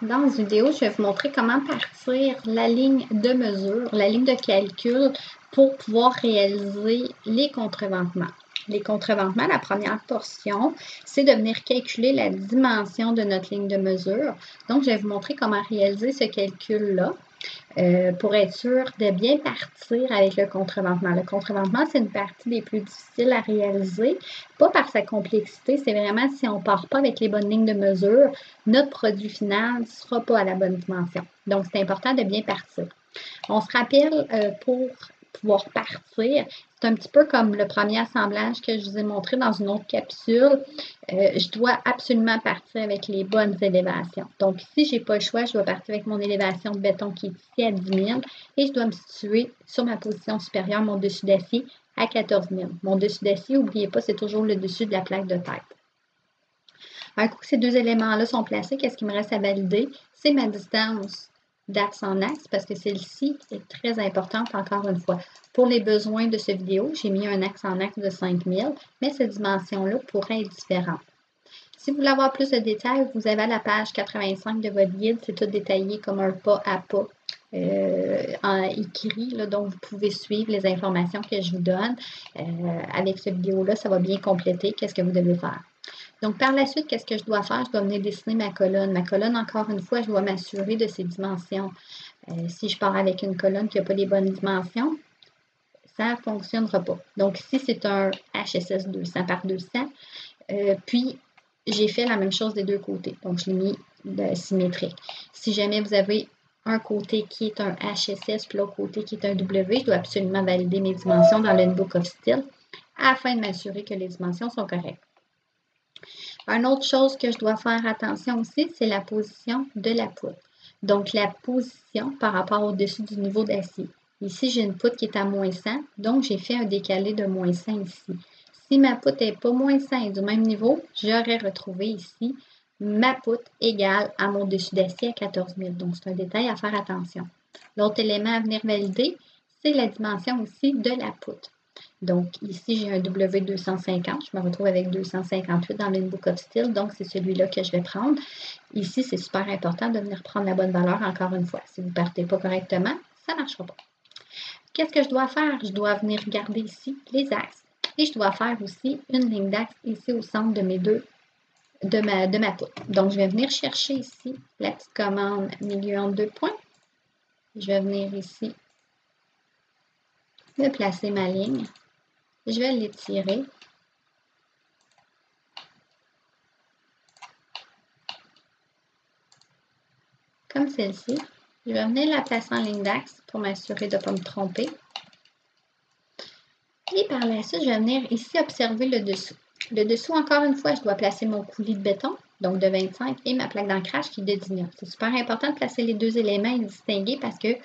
Dans cette vidéo, je vais vous montrer comment partir la ligne de mesure, la ligne de calcul pour pouvoir réaliser les contreventements. Les contreventements, la première portion, c'est de venir calculer la dimension de notre ligne de mesure. Donc, je vais vous montrer comment réaliser ce calcul-là. Pour être sûr de bien partir avec le contreventement. Le contreventement, c'est une partie des plus difficiles à réaliser, pas par sa complexité, c'est vraiment si on ne part pas avec les bonnes lignes de mesure, notre produit final ne sera pas à la bonne dimension. Donc, c'est important de bien partir. On se rappelle pour pouvoir partir, c'est un petit peu comme le premier assemblage que je vous ai montré dans une autre capsule. Je dois absolument partir avec les bonnes élévations. Donc, si je n'ai pas le choix, je dois partir avec mon élévation de béton qui est ici à 10 000 et je dois me situer sur ma position supérieure, mon dessus d'acier, à 14 000. Mon dessus d'acier, n'oubliez pas, c'est toujours le dessus de la plaque de tête. Un coup que ces deux éléments-là sont placés, qu'est-ce qui me reste à valider? C'est ma distance d'axe en axe parce que celle-ci est très importante encore une fois. Pour les besoins de cette vidéo, j'ai mis un axe en axe de 5000, mais cette dimension-là pourrait être différente. Si vous voulez avoir plus de détails, vous avez à la page 85 de votre guide, c'est tout détaillé comme un pas à pas en écrit, là, donc vous pouvez suivre les informations que je vous donne. Avec cette vidéo-là, ça va bien compléter qu'est-ce que vous devez faire. Donc, par la suite, qu'est-ce que je dois faire? Je dois venir dessiner ma colonne. Ma colonne, encore une fois, je dois m'assurer de ses dimensions. Si je pars avec une colonne qui n'a pas les bonnes dimensions, ça ne fonctionnera pas. Donc, ici, c'est un HSS 200 par 200. Puis, j'ai fait la même chose des deux côtés. Donc, je l'ai mis symétrique. Si jamais vous avez un côté qui est un HSS, puis l'autre côté qui est un W, je dois absolument valider mes dimensions dans le Book of Steel afin de m'assurer que les dimensions sont correctes. Une autre chose que je dois faire attention aussi, c'est la position de la poutre. Donc, la position par rapport au-dessus du niveau d'acier. Ici, j'ai une poutre qui est à moins 100, donc j'ai fait un décalé de moins 100 ici. Si ma poutre n'est pas moins 100 et du même niveau, j'aurais retrouvé ici ma poutre égale à mon dessus d'acier à 14 000. Donc, c'est un détail à faire attention. L'autre élément à venir valider, c'est la dimension aussi de la poutre. Donc, ici, j'ai un W250. Je me retrouve avec 258 dans le Book of Steel. Donc, c'est celui-là que je vais prendre. Ici, c'est super important de venir prendre la bonne valeur encore une fois. Si vous ne partez pas correctement, ça ne marchera pas. Qu'est-ce que je dois faire? Je dois venir regarder ici les axes. Et je dois faire aussi une ligne d'axe ici au centre de mes deux, de ma poutre. Donc, je vais venir chercher ici la petite commande milieu entre deux points. Je vais venir ici me placer ma ligne. Je vais l'étirer. Comme celle-ci. Je vais venir la placer en ligne d'axe pour m'assurer de ne pas me tromper. Et par la suite, je vais venir ici observer le dessous. Le dessous, encore une fois, je dois placer mon coulis de béton, donc de 25, et ma plaque d'ancrage qui est de 19. C'est super important de placer les deux éléments et de distinguer parce que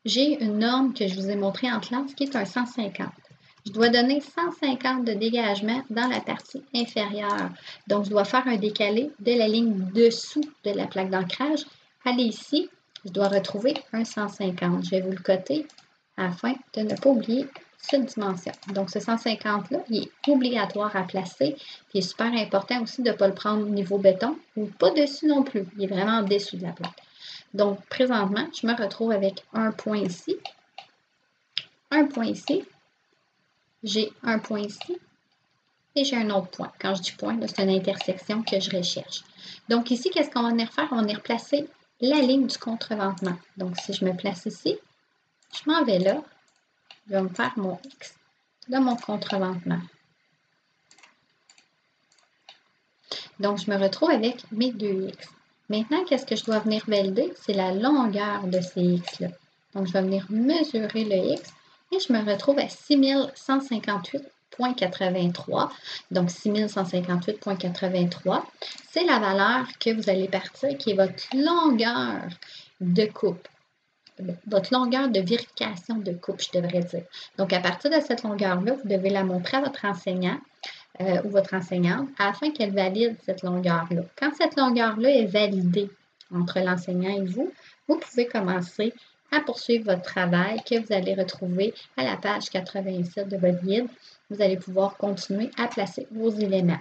j'ai une norme que je vous ai montrée en classe qui est un 150. Je dois donner 150 de dégagement dans la partie inférieure. Donc, je dois faire un décalé de la ligne dessous de la plaque d'ancrage. Allez ici, je dois retrouver un 150. Je vais vous le coter afin de ne pas oublier cette dimension. Donc, ce 150-là, il est obligatoire à placer. Puis, il est super important aussi de ne pas le prendre au niveau béton ou pas dessus non plus. Il est vraiment en dessous de la plaque. Donc, présentement, je me retrouve avec un point ici, un point ici, j'ai un point ici et j'ai un autre point. Quand je dis point, c'est une intersection que je recherche. Donc, ici, qu'est-ce qu'on va venir faire? On va venir placer la ligne du contreventement. Donc, si je me place ici, je m'en vais là, je vais me faire mon X de mon contreventement. Donc, je me retrouve avec mes deux X. Maintenant, qu'est-ce que je dois venir valider? C'est la longueur de ces X-là. Donc, je vais venir mesurer le X et je me retrouve à 6158,83. Donc, 6158,83, c'est la valeur que vous allez partir qui est votre longueur de coupe. Votre longueur de vérification de coupe, je devrais dire. Donc, à partir de cette longueur-là, vous devez la montrer à votre enseignant ou votre enseignante afin qu'elle valide cette longueur-là. Quand cette longueur-là est validée entre l'enseignant et vous, vous pouvez commencer à poursuivre votre travail que vous allez retrouver à la page 87 de votre guide. Vous allez pouvoir continuer à placer vos éléments.